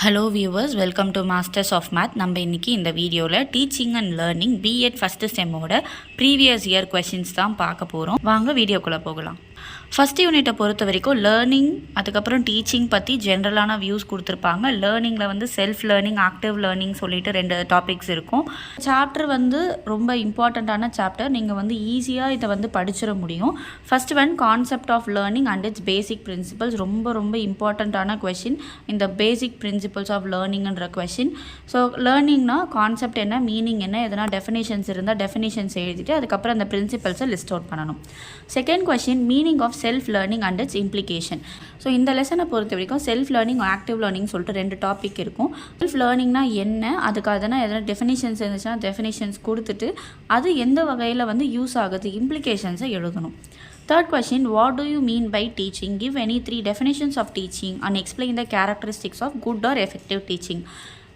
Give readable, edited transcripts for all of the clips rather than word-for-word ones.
Hello viewers, welcome to masters of math. நம்ம இன்றைக்கி இந்த வீடியோவில் teaching and learning B.ED first செம்மோட ப்ரீவியஸ் இயர் கொஷின்ஸ் தான் பார்க்க போகிறோம். வாங்க வீடியோக்குள்ளே போகலாம். ஃபஸ்ட் யூனிட்டை பொறுத்த வரைக்கும் லேர்னிங், அதுக்கப்புறம் டீச்சிங் பற்றி ஜென்ரலான வியூஸ் கொடுத்துருப்பாங்க. லேர்னிங்கில் வந்து செல்ஃப் லேர்னிங், ஆக்டிவ் லேர்னிங் சொல்லிட்டு 2 டாபிக்ஸ் இருக்கும். சாப்டர் வந்து ரொம்ப இம்பார்ட்டண்ட்டான சாப்டர். நீங்கள் வந்து ஈஸியாக இதை வந்து படிச்சிட முடியும். First one concept of learning and its basic principles. ரொம்ப இம்பார்ட்டண்ட்டான கொஷின் இந்த பேசிக் பிரின்சிபல்ஸ் ஆஃப் லேர்னிங்ன்ற கொஷின். ஸோ லேர்னிங்னா கான்செப்ட் என்ன, மீனிங் என்ன, எதனா டெஃபினேஷன்ஸ் இருந்தால் டெஃபினேஷன்ஸ் எழுதிட்டு அதுக்கப்புறம் அந்த பிரின்சிபல்ஸை லிஸ்ட் அவுட் பண்ணணும். Second question meaning of self learning and its implication. So இந்த லெசனை பொறுத்த வரைக்கும் செல்ஃப் லேர்னிங், ஆக்டிவ் லேர்னிங் சொல்லிட்டு 2 டாபிக் இருக்கும். செல்ஃப் லேர்னிங்னா என்ன, அதுக்கு எதனா டெஃபினேஷன்ஸ் இருந்துச்சுன்னா டெஃபினேஷன்ஸ் கொடுத்துட்டு அது எந்த வகையில் வந்து யூஸ் ஆகுது, இம்ப்ளிகேஷன்ஸை எழுதணும். Third question, what do you mean by teaching? Give any 3 definitions of teaching and explain the characteristics of good or effective teaching.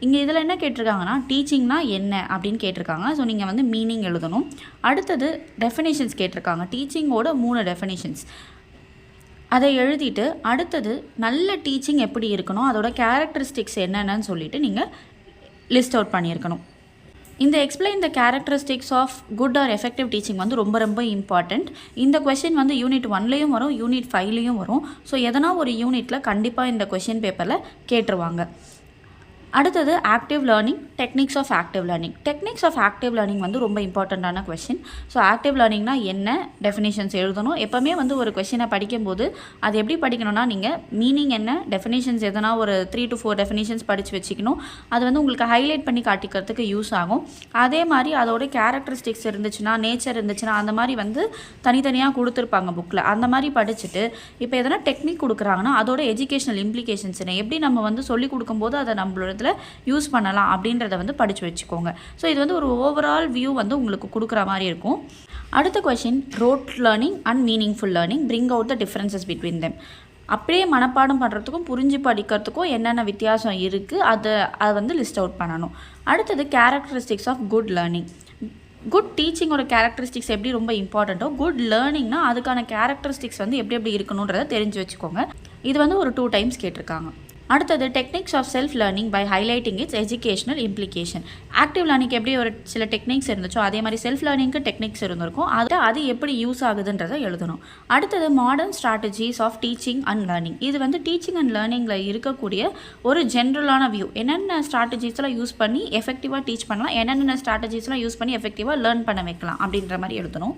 இங்கே இதில் என்ன கேட்டிருக்காங்கன்னா, டீச்சிங்னா என்ன அப்படின்னு கேட்டிருக்காங்க. ஸோ நீங்கள் வந்து மீனிங் எழுதணும். அடுத்தது டெஃபினேஷன்ஸ் கேட்டிருக்காங்க. டீச்சிங்கோட 3 டெஃபினேஷன்ஸ் அதை எழுதிட்டு அடுத்தது நல்ல டீச்சிங் எப்படி இருக்கணும், அதோட கேரக்டரிஸ்டிக்ஸ் என்னென்னு சொல்லிட்டு நீங்கள் லிஸ்ட் அவுட் பண்ணியிருக்கணும். இந்த explain the characteristics of good or effective teaching வந்து ரொம்ப இம்பார்ட்டண்ட். இந்த கொஷின் வந்து யூனிட் 1லேயும் வரும், யூனிட் 5லேயும் வரும். ஸோ எதனா ஒரு யூனிட்டில் கண்டிப்பாக இந்த கொஷின் பேப்பரில் கேட்டுருவாங்க. அடுத்தது active learning, techniques of active learning. Techniques of active learning வந்து ரொம்ப இம்பார்ட்டண்ட்டான கொஷின். ஸோ ஆக்டிவ் லேர்னிங்னா என்ன, டெஃபினேஷன்ஸ் எழுதணும். எப்போவுமே வந்து ஒரு கொஷினை படிக்கும்போது அது எப்படி படிக்கணும்னா, நீங்கள் மீனிங் என்ன, டெஃபினேஷன்ஸ் எதனா ஒரு 3 to 4 டெஃபினேஷன்ஸ் படித்து வச்சுக்கணும். அது வந்து உங்களுக்கு ஹைலைட் பண்ணி காட்டிக்கிறதுக்கு யூஸ் ஆகும். அதே மாதிரி அதோட கேரக்டரிஸ்டிக்ஸ் இருந்துச்சுன்னா, நேச்சர் இருந்துச்சுன்னா, அந்த மாதிரி வந்து தனித்தனியாக கொடுத்துருப்பாங்க புக்கில். அந்த மாதிரி படிச்சுட்டு இப்போ எதனா டெக்னிக் கொடுக்குறாங்கன்னா அதோட எஜுகேஷனல் இம்ப்ளிகேஷன்ஸ் என்ன, எப்படி நம்ம வந்து சொல்லிக் கொடுக்கும்போது அதை நம்மளோட யூஸ் பண்ணலாம் அப்படின்றத வந்து படித்து வச்சுக்கோங்க. ஸோ இது வந்து ஒரு ஓவரால் வியூ வந்து உங்களுக்கு கொடுக்குற மாதிரி இருக்கும். அடுத்த question, road learning and meaningful learning, bring out the differences between them. அப்படியே மனப்பாடம் பண்ணுறதுக்கும் புரிஞ்சு படிக்கிறதுக்கும் என்னென்ன வித்தியாசம் இருக்குது அதை வந்து லிஸ்ட் அவுட் பண்ணணும். அடுத்தது characteristics of good learning. Good டீச்சிங்கோட கேரக்டரிஸ்டிக்ஸ் எப்படி ரொம்ப இம்பார்ட்டண்ட்டோ, குட் லேர்னிங்னா அதுக்கான கேரக்டரிஸ்டிக்ஸ் வந்து எப்படி இருக்கணுன்றதை தெரிஞ்சு வச்சுக்கோங்க. இது வந்து ஒரு 2 டைம்ஸ் கேட்டிருக்காங்க. அடுத்தது techniques of self learning by highlighting its educational implication. Active learning எப்படி ஒரு சில டெக்னிக்ஸ் இருந்துச்சோ அதே மாதிரி செல்ஃப் லேர்னிங்க்கு டெக்னிக்ஸ் இருந்திருக்கும். அது எப்படி யூஸ் ஆகுதுன்றதை எழுதணும். அடுத்தது modern strategies of teaching and learning. இது வந்து டீச்சிங் அண்ட் லேர்னிங்கில் இருக்கக்கூடிய ஒரு ஜென்ரலான வியூ. என்னென்ன ஸ்ட்ராட்டஜிஸ்லாம் யூஸ் பண்ணி எஃபெக்டிவாக டீச் பண்ணலாம், என்னென்ன ஸ்ட்ராட்டஜிஸ்லாம் யூஸ் பண்ணி எஃபெக்டிவாக லேர்ன் பண்ண வைக்கலாம் அப்படின்ற மாதிரி எழுதணும்.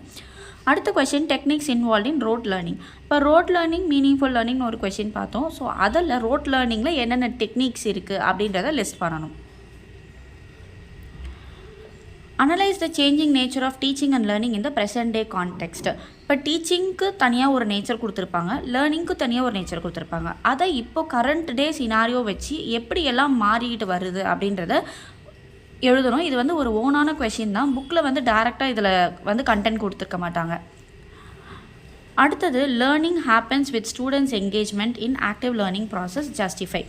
அடுத்த question, techniques involve in road learning. இப்போ ரோட் லேர்னிங், மீனிங்ஃபுல் லேர்னிங்னு ஒரு கொஷின் பார்த்தோம். ஸோ அதில் ரோட் லேர்னிங்கில் என்னென்ன டெக்னிக்ஸ் இருக்குது அப்படின்றத லிஸ்ட் பண்ணணும். Analyse the changing nature of teaching and learning in the present day context. இப்போ டீச்சிங்க்கு தனியாக ஒரு நேச்சர் கொடுத்துருப்பாங்க, லேர்னிங்க்கு தனியாக ஒரு நேச்சர் கொடுத்துருப்பாங்க. அதை இப்போ கரண்ட் டே சினாரியோ வச்சு எப்படியெல்லாம் மாறிக்கிட்டு வருது அப்படின்றத எழுதணும். இது வந்து ஒரு ஓனான கொஷின் தான். புக்கில் வந்து டைரெக்டாக இதில் வந்து கண்டென்ட் கொடுத்துருக்க மாட்டாங்க. அடுத்தது, learning happens with students engagement in active learning process justify.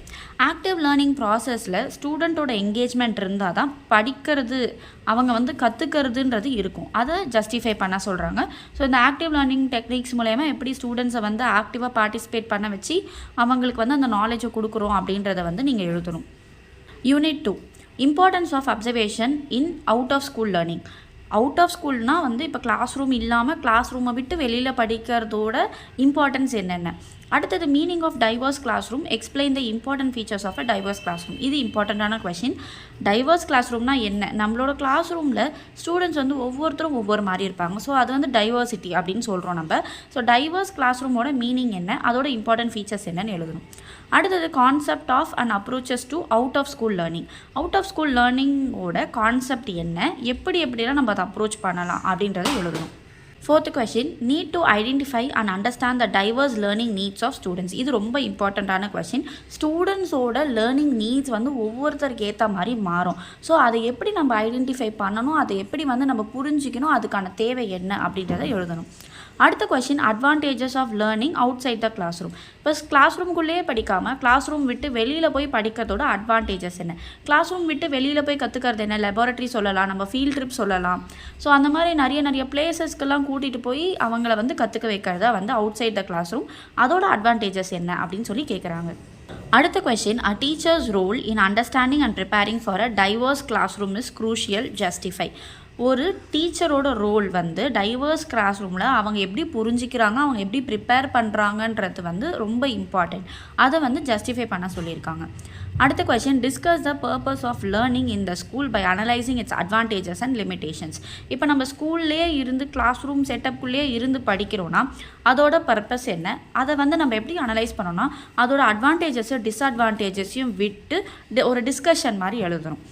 Active learning ப்ராசஸில் ஸ்டூடெண்ட்டோட என்கேஜ்மெண்ட் இருந்தால் தான் படிக்கிறது, அவங்க வந்து கற்றுக்கிறதுன்றது இருக்கும். அதை ஜஸ்டிஃபை பண்ண சொல்கிறாங்க. ஸோ இந்த ஆக்டிவ் லேர்னிங் டெக்னிக்ஸ் மூலயமா எப்படி ஸ்டூடெண்ட்ஸை வந்து ஆக்டிவாக பார்ட்டிசிபேட் பண்ண வச்சு அவங்களுக்கு வந்து அந்த நாலேஜை கொடுக்குறோம் அப்படின்றத வந்து நீங்கள் எழுதணும். Unit 2, importance of observation in out of school learning. Out of ஸ்கூல்னால் வந்து இப்போ கிளாஸ் ரூம் இல்லாமல் கிளாஸ் ரூமை விட்டு வெளியில் படிக்கிறதோட இம்பார்ட்டன்ஸ் என்னென்ன. அடுத்தது, meaning of diverse classroom, explain the important features of a diverse classroom. இது இம்பார்ட்டண்ட்டான கொஷின். டைவர்ஸ் கிளாஸ் ரூம்னா என்ன, நம்மளோட கிளாஸ் ரூமில் ஸ்டூடெண்ட்ஸ் வந்து ஒவ்வொருத்தரும் ஒவ்வொரு மாதிரி இருப்பாங்க. ஸோ அது வந்து டைவர்சிட்டி அப்படின்னு சொல்கிறோம் நம்ம. ஸோ டைவர்ஸ் கிளாஸ் ரூமோட மீனிங் என்ன, அதோட இம்பார்ட்டன்ட் ஃபீச்சர்ஸ் என்னன்னு எழுதணும். அடுத்தது, concept of and approaches to out of school learning. Out of school லேர்னிங்கோட கான்செப்ட் என்ன, எப்படிலாம் நம்ம அதை அப்ரோச் பண்ணலாம் அப்படின்றத எழுதணும். Fourth question, need to identify and understand the diverse learning needs of students. இது ரொம்ப இம்பார்ட்டண்ட்டான கொஷின். ஸ்டூடெண்ட்ஸோட லேர்னிங் நீட்ஸ் வந்து ஒவ்வொருத்தருக்கு ஏற்ற மாதிரி மாறும். ஸோ அதை எப்படி நம்ம ஐடென்டிஃபை பண்ணணும், அதை எப்படி வந்து நம்ம புரிஞ்சிக்கணும், அதுக்கான தேவை என்ன அப்படின்றத எழுதணும். அடுத்த question, advantages of learning outside the classroom. இப்போ கிளாஸ் ரூம்குள்ளேயே படிக்காமல் கிளாஸ் ரூம் விட்டு வெளியில் போய் படிக்கிறதோட அட்வான்டேஜஸ் என்ன, கிளாஸ் ரூம் விட்டு வெளியில் போய் கற்றுக்கிறது என்ன, லெபார்ட்டரி சொல்லலாம், நம்ம ஃபீல்ட் ட்ரிப் சொல்லலாம். ஸோ அந்த மாதிரி நிறைய பிளேசஸ்க்கெல்லாம் கூட்டிகிட்டு போய் அவங்கள வந்து கற்றுக்க வைக்கிறதா வந்து outside the classroom. அதோட அட்வான்டேஜஸ் என்ன அப்படின்னு சொல்லி கேட்குறாங்க. அடுத்த question, a teacher's role in understanding and preparing for a diverse classroom is crucial, justify. ஒரு டீச்சரோட ரோல் வந்து டைவர்ஸ் கிளாஸ் ரூமில் அவங்க எப்படி புரிஞ்சிக்கிறாங்க, அவங்க எப்படி ப்ரிப்பேர் பண்ணுறாங்கன்றது வந்து ரொம்ப இம்பார்ட்டண்ட். அதை வந்து ஜஸ்டிஃபை பண்ண சொல்லியிருக்காங்க. அடுத்த question, discuss the purpose of learning in the school by analysing its advantages and limitations. இப்போ நம்ம ஸ்கூல்லே இருந்து கிளாஸ் ரூம் செட்டப்புக்குள்ளே இருந்து படிக்கிறோன்னா அதோட பர்பஸ் என்ன, அதை வந்து நம்ம எப்படி அனலைஸ் பண்ணோன்னா அதோட அட்வான்டேஜஸையும் டிஸ்அட்வான்டேஜஸையும் விட்டு ஒரு டிஸ்கஷன் மாதிரி எழுதணும்.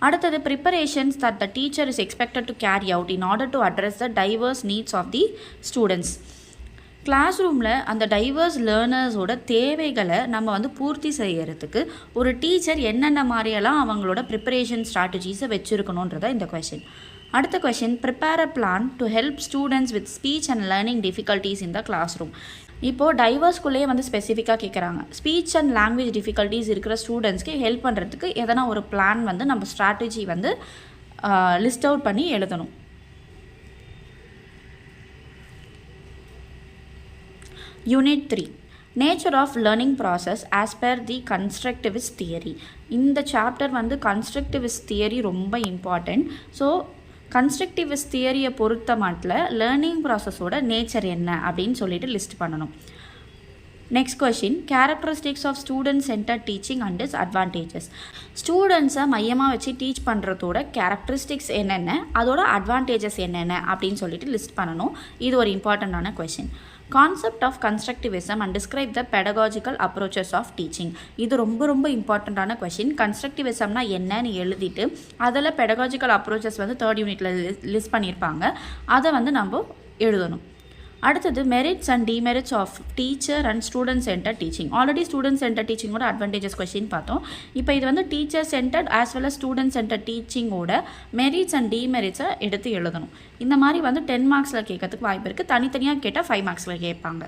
அடுத்தது, preparations that the teacher is expected to carry out in order to address the diverse needs of the students. Class ரூமில் அந்த டைவர்ஸ் லேர்னர்ஸோட தேவைகளை நம்ம வந்து பூர்த்தி செய்கிறதுக்கு ஒரு டீச்சர் என்னென்ன மாதிரியெல்லாம் அவங்களோட ப்ரிப்பரேஷன் ஸ்ட்ராட்டஜிஸை வச்சுருக்கணுன்றத இந்த கொஸ்டின். அடுத்த question, prepare a plan to help students with speech and learning difficulties in the classroom. இப்போது டைவர்ஸ்குள்ளேயே வந்து ஸ்பெசிஃபிக்காக கேட்குறாங்க. ஸ்பீச் அண்ட் லாங்குவேஜ் டிஃபிகல்ட்டிஸ் இருக்கிற ஸ்டூடெண்ட்ஸ்க்கு ஹெல்ப் பண்ணுறதுக்கு எதனா ஒரு பிளான் வந்து நம்ம ஸ்ட்ராட்டஜி வந்து லிஸ்ட் அவுட் பண்ணி எழுதணும். Unit 3, nature of learning process as per the constructivist theory. இந்த சாப்டர் வந்து கன்ஸ்ட்ரக்டிவிஸ்ட் தியரி ரொம்ப இம்பார்ட்டண்ட். ஸோ கன்ஸ்ட்ரக்டிவிஸ்ட் தியரியை பொறுத்த மாட்டில் லேர்னிங் ப்ராசஸோட நேச்சர் என்ன அப்படின்னு சொல்லிட்டு லிஸ்ட் பண்ணணும். Next question, characteristics of student center teaching and its advantages. ஸ்டூடெண்ட்ஸை மையமாக வச்சு டீச் பண்ணுறதோட கேரக்டரிஸ்டிக்ஸ் என்னென்ன, அதோட அட்வான்டேஜஸ் என்னென்ன அப்படின்னு சொல்லிட்டு லிஸ்ட் பண்ணணும். இது ஒரு இம்பார்ட்டண்ட்டான question. Concept of constructivism and describe the pedagogical approaches of teaching. இது ரொம்ப ரொம்ப இம்பார்ட்டண்ட்டான கொஸ்டின். கன்ஸ்ட்ரக்டிவிசம்னா என்னன்னு எழுதிட்டு அதில் பெடகாஜிக்கல் அப்ரோச்சஸ் வந்து 3rd யூனிட்டில் லிஸ்ட் பண்ணியிருப்பாங்க. அதை வந்து நம்ம எழுதணும். அடுத்தது, merits and demerits of teacher and student center teaching. Already student center டீச்சிங்கோட அட்வான்டேஜஸ் கொஸ்டின் பார்த்தோம். இப்போ இது வந்து teacher centered as well as student center டீச்சிங்கோட மெரிட்ஸ் அண்ட் டிமெரிட்ஸை எடுத்து எழுதணும். இந்த மாதிரி வந்து 10 மார்க்ஸில் கேட்கறதுக்கு வாய்ப்பு இருக்குது. தனித்தனியாக கேட்டால் 5 மார்க்ஸில் கேட்பாங்க.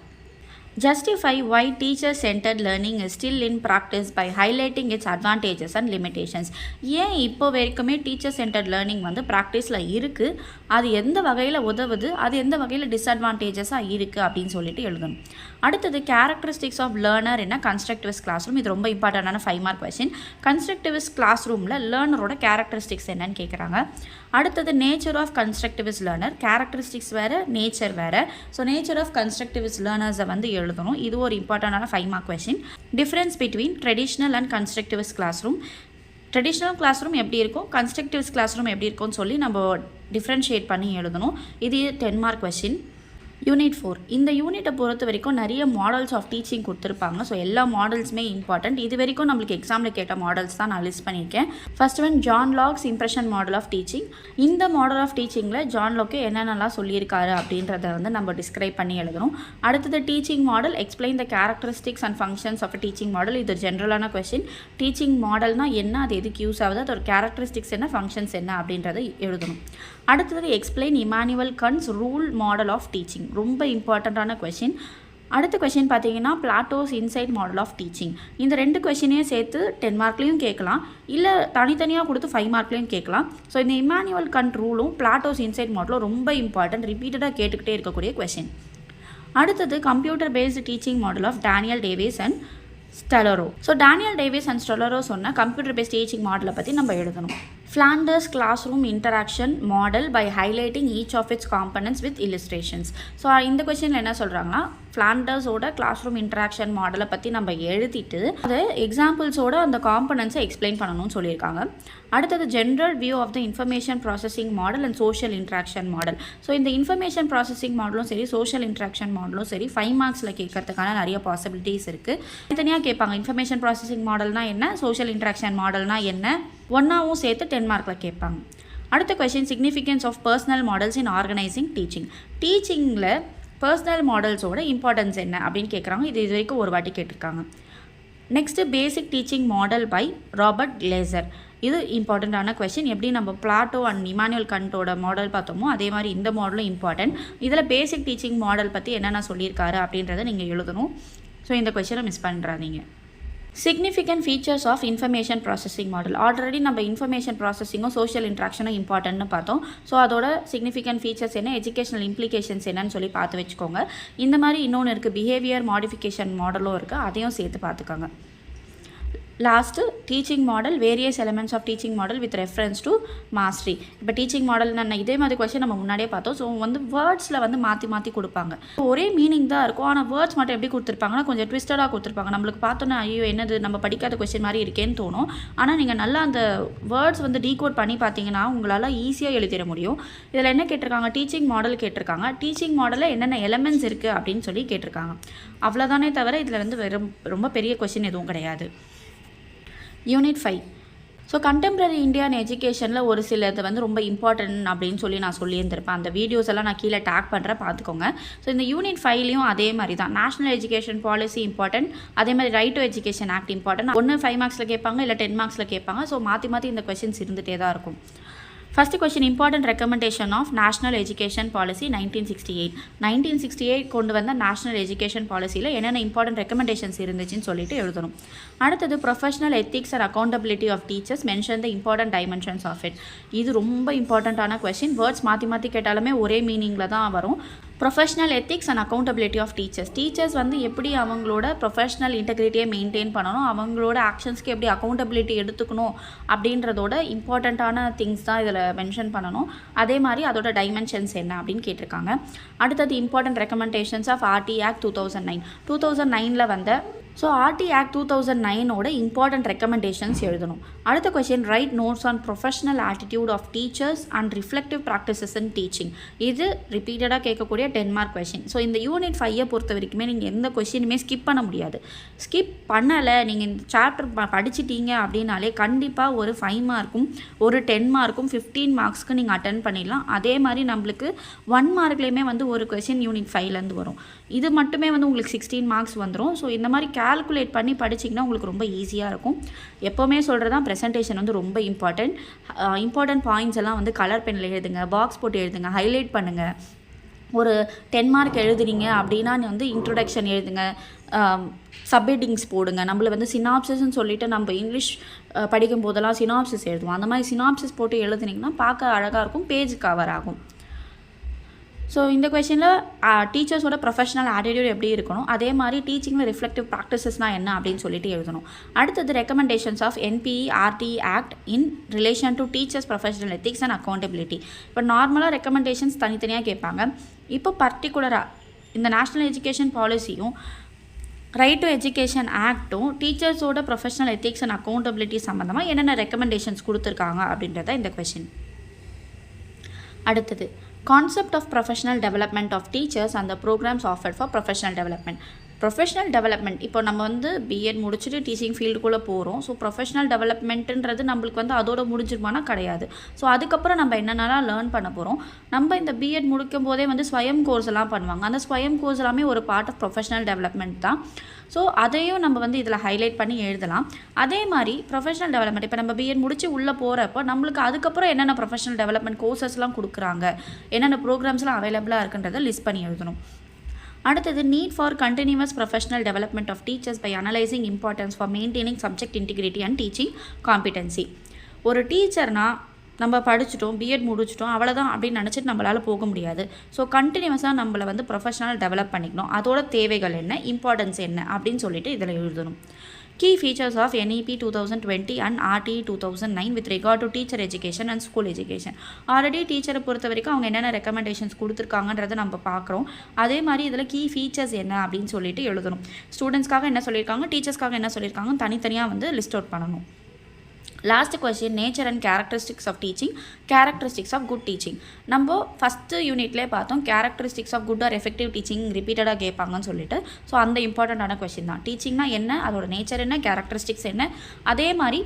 Justify why teacher-centered learning is still in practice by highlighting its advantages and limitations. ஏன் இப்போ வரைக்குமே டீச்சர் சென்டர்ட் லேர்னிங் வந்து ப்ராக்டிஸில் இருக்குது, அது எந்த வகையில் உதவுது, அது எந்த வகையில் டிஸ்அட்வான்டேஜஸாக இருக்குது அப்படின்னு சொல்லிட்டு எழுதணும். அடுத்தது, கேரக்டரிஸ்டிக்ஸ் ஆஃப் லேர்னர் என்ன கன்ஸ்ட்ரக்டிவிஸ்ட் கிளாஸ் ரூம். இது ரொம்ப இம்பார்ட்டண்டான 5 மார்க் கொஸ்டின். கன்ஸ்ட்ரக்டிவிஸ்ட் கிளாஸ் ரூமில் லேர்னரோட கேரக்டரிஸ்டிக்ஸ் என்னன்னு கேட்குறாங்க. அடுத்தது, nature of constructivist learner. Characteristics வேறு, நேச்சர் வேறு. ஸோ நேச்சர் ஆஃப் கன்ஸ்ட்ரக்டிவிஸ்ட் லேர்னர்ஸை வந்து எழுதணும். இது ஒரு இம்பார்ட்டண்டான 5 mark question. Difference between traditional and constructivist classroom. Traditional classroom எப்படி இருக்கும், கன்ஸ்ட்ரக்டிவிஸ்ட் கிளாஸ் ரூம் எப்படி இருக்கும்னு சொல்லி நம்ம டிஃப்ரென்ஷியேட் பண்ணி எழுதணும். இது 10 மார்க் கொஸ்டின். யூனிட் 4. இந்த யூனிட்டை பொறுத்த வரைக்கும் நிறைய மாடல்ஸ் ஆஃப் டீச்சிங் கொடுத்துருப்பாங்க. ஸோ எல்லா மாடல்ஸுமே இம்பார்ட்டன்ட். இது வரைக்கும் நம்மளுக்கு எக்ஸாமில் கேட்ட மாடல்ஸ் தான் நான் லிஸ்ட் பண்ணியிருக்கேன். First one, John Locke's impression model of teaching. இந்த மாடல் ஆஃப் டீச்சிங்கில் ஜான் லாக்கு என்னென்னலாம் சொல்லியிருக்காரு அப்படின்றத வந்து நம்ம டிஸ்கிரைப் பண்ணி எழுதணும். அடுத்தது, teaching model explain the characteristics and functions of a teaching model. இது ஜென்ரலான கொஸ்டின். டீச்சிங் மாடல்னால் என்ன, அது எதுக்கு யூஸ் ஆகுது, அதோட கேரக்டரிஸ்டிக்ஸ் என்ன, ஃபங்க்ஷன்ஸ் என்ன அப்படின்றத எழுதணும். அடுத்தது, explain Immanuel Kant's rule model of teaching. ரொம்ப இம்பார்ட்டண்ட்டான கொஸ்டின். அடுத்த கொஸ்டின் பார்த்தீங்கன்னா Plato's insight model of teaching. இந்த 2 கொஸ்டினையும் சேர்த்து 10 மார்க்லேயும் கேட்கலாம், இல்லை தனித்தனியாக கொடுத்து 5 மார்க்லேயும் கேட்கலாம். ஸோ இந்த இமானுவல் கன்ட் ரூலும் பிளாட்டோஸ் இன்சைட் மாடலும் ரொம்ப இம்பார்ட்டன்ட், ரிப்பீட்டடாக கேட்டுக்கிட்டே இருக்கக்கூடிய கொஸ்டின். அடுத்தது, computer based teaching model of Daniel Davis and Stolurow. So Daniel Davis and Stolurow சொன்ன கம்ப்யூட்டர் பேஸ்ட் டீச்சிங் மாடலை பற்றி நம்ம எழுதணும். Flanders classroom interaction model by highlighting each of its components with illustrations. So இந்த கொஸ்டினில் என்ன சொல்கிறாங்கன்னா, ஃப்ளாண்டர்ஸோட கிளாஸ் ரூம் இன்ட்ராக்ஷன் மாடலை பற்றி நம்ம எழுதிட்டு அது எக்ஸாம்பிள்ஸோட அந்த காம்பனன்ஸை எக்ஸ்பிளைன் பண்ணணும்னு சொல்லியிருக்காங்க. அடுத்தது, general view of the information processing model and social interaction model. So இந்த இன்ஃபர்மேஷன் ப்ராசஸிங் மாடலும் சரி, சோஷியல் இன்ட்ராக்ஷன் மாடலும் சரி 5 மார்க்ஸில் கேட்கறதுக்கான நிறைய பாசிபிலிட்டிஸ் இருக்குது. தனியாக கேட்பாங்க. இன்ஃபர்மேஷன் ப்ராசஸிங் மாடல்னால் என்ன, சோஷியல் இன்ட்ராக்ஷன் மாடல்னால் என்ன, ஒன்றாவும் சேர்த்து 10 மார்க்கில் கேட்பாங்க. அடுத்த question, significance of personal models in organising teaching. டீச்சிங்கில் பர்சனல் மாடல்ஸோட இம்பார்ட்டன்ஸ் என்ன அப்படின்னு கேட்குறாங்க. இது வரைக்கும் ஒரு வாட்டி கேட்டிருக்காங்க. Next, basic teaching model by Robert Glaser. இது இம்பார்ட்டண்ட்டான கொஸ்டின். எப்படி நம்ம பிளாட்டோ அண்ட் இமானுவல் கண்டோட மாடல் பார்த்தோமோ அதே மாதிரி இந்த மாடலும் இம்பார்ட்டன்ட். இதில் பேசிக் டீச்சிங் மாடல் பற்றி என்னென்ன சொல்லியிருக்காரு அப்படின்றத நீங்கள் எழுதணும். ஸோ இந்த கொஸ்டினை மிஸ் பண்ணுறாதீங்க. Significant features of information processing model. Already நம்ம இன்ஃபர்மேஷன் ப்ராசஸிங்கும் சோஷியல் இன்ட்ராக்ஷனும் இம்பார்ட்டன்ட்னு பார்த்தோம். ஸோ அதோட சிக்னிஃபிகண்ட் ஃபீச்சர்ஸ் என்ன, எஜுகேஷனல் இம்ப்ளிகேஷன்ஸ் என்னன்னு சொல்லி பார்த்து வச்சுக்கோங்க. இந்த மாதிரி இன்னொன்று இருக்குது, பிஹேவியர் மாடிஃபிகேஷன் மாடலும் இருக்குது, அதையும் சேர்த்து பார்த்துக்கோங்க. Last teaching model various elements of teaching model with reference to mastery. இப்போ டீச்சிங் மாடல் நான் இதே மாதிரி கொஸ்டின் நம்ம முன்னாடியே பார்த்தோம். ஸோ வந்து வேர்ட்ஸில் வந்து மாற்றி கொடுப்பாங்க. ஒரே மீனிங் தான் இருக்கும், ஆனால் வேர்ட்ஸ் மட்டும் எப்படி கொடுத்துருப்பாங்கன்னா கொஞ்சம் ட்விஸ்டடாக கொடுத்துருப்பாங்க. நம்மளுக்கு பார்த்தோன்னா ஐயோ என்னது நம்ம படிக்காத கொஸ்டின் மாதிரி இருக்கேன்னு தோணும். ஆனால் நீங்கள் நல்லா அந்த வேர்ட்ஸ் வந்து டீகோட் பண்ணி பார்த்தீங்கன்னா உங்களால் ஈஸியாக எழுதிட முடியும். இதில் என்ன கேட்டிருக்காங்க, டீச்சிங் மாடல் கேட்டிருக்காங்க. டீச்சிங் மாடலில் என்னென்ன எலமெண்ட்ஸ் இருக்குது அப்படின்னு சொல்லி கேட்டிருக்காங்க. அவ்வளோதானே தவிர இதில் வந்து ரொம்ப பெரிய கொஸ்டின் எதுவும் கிடையாது. யூனிட் 5. ஸோ கண்டெம்பரரி இந்தியன் எஜுகேஷனில் ஒரு சிலது வந்து ரொம்ப இம்பார்ட்டன்ட் அப்படின்னு சொல்லி நான் சொல்லியிருந்திருப்பேன். அந்த வீடியோஸ் எல்லாம் நான் கீழே டேக் பண்ணுறேன், பார்த்துக்கோங்க. ஸோ இந்த யூனிட் 5லையும் அதே மாதிரி தான் நேஷனல் எஜுகேஷன் பாலிசி இம்பார்ட்டன்ட், அதே மாதிரி right to education act important. ஒன்று 5 மார்க்ஸில் கேட்பாங்க, இல்லை 10 மார்க்ஸில் கேட்பாங்க. ஸோ மாற்றி இந்த கொஸ்டின்ஸ் இருந்துகிட்டே தான் இருக்கும். First question, important recommendation of national education policy 1968. 1968 கொண்டு வந்த நேஷனல் எஜுகேஷன் பாலிசியில் என்னென்ன இம்பார்ட்டன்ட் ரெக்கமெண்டேஷன்ஸ் இருந்துச்சுன்னு சொல்லிட்டு எழுதணும். அடுத்தது professional ethics and accountability of teachers mention the important dimensions of it. இது ரொம்ப இம்பார்ட்டண்ட்டான கொஸ்டின். வேர்ட்ஸ் மாற்றி கேட்டாலுமே ஒரே மீனிங்கில் தான் வரும். Professional ethics and accountability of teachers வந்து எப்படி அவங்களோட ப்ரொஃபஷனல் இன்டெகிரிட்டியை மெயின்டைன் பண்ணணும், அவங்களோட ஆக்ஷன்ஸ்க்கு எப்படி அக்கௌண்டபிலிட்டி எடுத்துக்கணும் அப்படின்றதோட இம்பார்ட்டண்ட்டான திங்ஸ் தான் இதில் மென்ஷன் பண்ணணும். அதே மாதிரி அதோட டைமென்ஷன்ஸ் என்ன அப்படின்னு கேட்டிருக்காங்க. அடுத்தது important recommendations of RT act 2009. 2009 வந்த ஸோ ஆர்டி ஆக்ட் 2009ஓட இம்பார்ட்டன்ட் ரெக்கமெண்டேஷன்ஸ் எழுதணும். அடுத்த question, write notes on professional attitude of teachers and reflective practices in teaching. இது ரிப்பீட்டடாக கேட்கக்கூடிய 10 மார்க் கொஸ்டின். ஸோ இந்த யூனிட் 5 பொறுத்த வரைக்குமே நீங்கள் எந்த கொஸ்டினுமே ஸ்கிப் பண்ண முடியாது. ஸ்கிப் பண்ணலை, நீங்கள் இந்த சாப்டர் படிச்சிட்டீங்க அப்படின்னாலே கண்டிப்பாக ஒரு 5 மார்க்கும் ஒரு 10 மார்க்கும் 15 மார்க்ஸ்க்கு நீங்கள் அட்டன் பண்ணிடலாம். அதே மாதிரி நம்மளுக்கு 1 மார்க்லேயுமே வந்து ஒரு கொஸ்டின் யூனிட் 5லேருந்து வரும். இது மட்டுமே வந்து உங்களுக்கு 16 மார்க்ஸ் வந்துடும். ஸோ இந்த மாதிரி கால்குலேட் பண்ணி படிச்சிங்கன்னா உங்களுக்கு ரொம்ப ஈஸியாக இருக்கும். எப்போவுமே சொல்கிறது தான், ப்ரெசன்டேஷன் வந்து ரொம்ப இம்பார்ட்டன்ட் பாயிண்ட்ஸ் எல்லாம் வந்து கலர் பெனில் எழுதுங்க, பாக்ஸ் போட்டு எழுதுங்க, ஹைலைட் பண்ணுங்கள். ஒரு 10 மார்க் எழுதுறீங்க அப்படின்னா நீ வந்து இன்ட்ரொடக்ஷன் எழுதுங்க, சப்ஹெட்டிங்ஸ் போடுங்க. நம்மள வந்து சினாப்சிஸ்ன்னு சொல்லிட்டு நம்ம இங்கிலீஷ் படிக்கும் போதெல்லாம் சினாப்சிஸ் எழுதுவோம். அந்த மாதிரி சினாப்சிஸ் போட்டு எழுதுனீங்கன்னா பார்க்க அழகாக இருக்கும், பேஜ் கவர் ஆகும். ஸோ இந்த கொஸ்டினில் டீச்சர்ஸோட ப்ரொஃபஷனல் ஆட்டிடியூட் எப்படி இருக்கணும், அதே மாதிரி டீச்சிங்கில் ரிஃப்ளெக்டிவ் ப்ராக்டிசஸ்னால் என்ன அப்படின்னு சொல்லிட்டு எழுதணும். அடுத்தது recommendations of NPE-RT act in relation to teachers professional ethics and accountability. இப்போ நார்மலாக ரெக்கமெண்டேஷன்ஸ் தனித்தனியாக கேட்பாங்க. இப்போ பர்டிகுலராக இந்த நேஷ்னல் எஜுகேஷன் பாலிசியும் ரைட் டு எஜுகேஷன் ஆக்டும் டீச்சர்ஸோட ப்ரொஃபஷனல் எத்திக்ஸ் அண்ட் அக்கௌண்டபிலிட்டி சம்மந்தமாக என்னென்ன ரெக்கமெண்டேஷன்ஸ் கொடுத்துருக்காங்க அப்படின்றத இந்த கொஸ்டின். அடுத்தது, concept of professional development of teachers and the programmes offered for professional development. Professional development, இப்போ நம்ம வந்து B.ED முடிச்சுட்டு டீச்சிங் ஃபீல்டுக்குள்ளே போகிறோம். ஸோ ப்ரொஃபஷனல் டெவலப்மெண்ட்டுன்றது நம்மளுக்கு வந்து அதோட முடிஞ்சிருமானா கிடையாது. ஸோ அதுக்கப்புறம் நம்ம என்னென்னலாம் லேர்ன் பண்ண போகிறோம். நம்ம இந்த B.ED முடிக்கும் போதே வந்து ஸ்வயம் கோர்ஸ் எல்லாம் பண்ணுவாங்க. அந்த ஸ்வயம் கோர்ஸ் எல்லாமே ஒரு பார்ட் ஆஃப் ப்ரொஃபஷனல் டெவலப்மெண்ட் தான். ஸோ அதையும் நம்ம வந்து இதில் ஹைலைட் பண்ணி எழுதலாம். அதே மாதிரி ப்ரொஃபஷனல் டெவலப்மெண்ட், இப்போ நம்ம B.ED முடிச்சு உள்ளே போகிறப்போ நம்மளுக்கு அதுக்கப்புறம் என்னென்ன ப்ரொஃபஷனல் டெவலப்மெண்ட் கோர்சஸ்லாம் கொடுக்குறாங்க, என்னென்ன ப்ரோக்ராம்ஸ்லாம் அவைலபிளாக இருக்குன்றதை லிஸ்ட் பண்ணி எழுதணும். அடுத்தது, need for continuous professional development of teachers by analysing importance for maintaining subject integrity and teaching competency. ஒரு டீச்சர்னால் நம்ம படிச்சுட்டோம், B.ED முடிச்சிட்டோம், அவ்வளோதான் அப்படின்னு நினச்சிட்டு நம்மளால் போக முடியாது. ஸோ கண்டினியூஸாக நம்மளை வந்து ப்ரொஃபஷனல் டெவலப் பண்ணிக்கணும். அதோட தேவைகள் என்ன, இம்பார்ட்டன்ஸ் என்ன அப்படின்னு சொல்லிட்டு இதில் எழுதணும். Key features of NEP 2020 and RTE 2009 with regard to teacher education and school education. Already டீச்சரை பொறுத்த வரைக்கும் அவங்க என்னென்ன ரெக்கமெண்டேஷன்ஸ் கொடுத்துருக்காங்கன்றதை நம்ம பார்க்குறோம். அதே மாதிரி இதில் கீ ஃபீச்சர்ஸ் என்ன அப்படின்னு சொல்லிட்டு எழுதணும். ஸ்டூடெண்ட்ஸ்க்காக என்ன சொல்லியிருக்காங்க, டீச்சர்ஸ்க்காக என்ன சொல்லியிருக்காங்க, தனித்தனியாக வந்து லிஸ்ட் அவுட் பண்ணணும். Last question, nature and characteristics of teaching, characteristics of good teaching. நம்ம ஃபஸ்ட்டு யூனிட்லேயே பார்த்தோம் characteristics of good or effective teaching ரிப்பீட்டடாக கேட்பாங்கன்னு சொல்லிட்டு. ஸோ அந்த இம்பார்ட்டண்ட்டான கொஸ்டின் தான். டீச்சிங்னா என்ன, அதோட நேச்சர் என்ன, கேரக்டரிஸ்டிக்ஸ் என்ன, அதே மாதிரி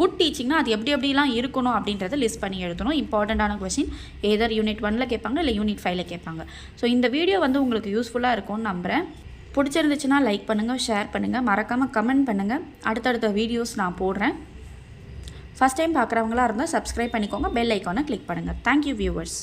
குட் டீச்சிங்னா அது எப்படிலாம் இருக்கணும் அப்படின்றத லிஸ்ட் பண்ணி எழுதணும். இம்பார்ட்டண்ட்டான கொஸ்டின் எதர் யூனிட் 1ல் கேட்பாங்க, இல்லை யூனிட் 5ல் கேட்பாங்க. ஸோ இந்த வீடியோ வந்து உங்களுக்கு யூஸ்ஃபுல்லாக இருக்கும்னு நம்புகிறேன். பிடிச்சிருந்துச்சுன்னா லைக் பண்ணுங்கள், ஷேர் பண்ணுங்கள், மறக்காமல் கமெண்ட் பண்ணுங்கள். அடுத்தடுத்த வீடியோஸ் நான் போடுறேன். ஃபஸ்ட் டைம் பார்க்குறவங்களா இருந்தால் சப்ஸ்கிரைப் பண்ணிக்கோங்க, பெல் ஐக்கானை கிளிக் பண்ணுங்கள். Thank you viewers.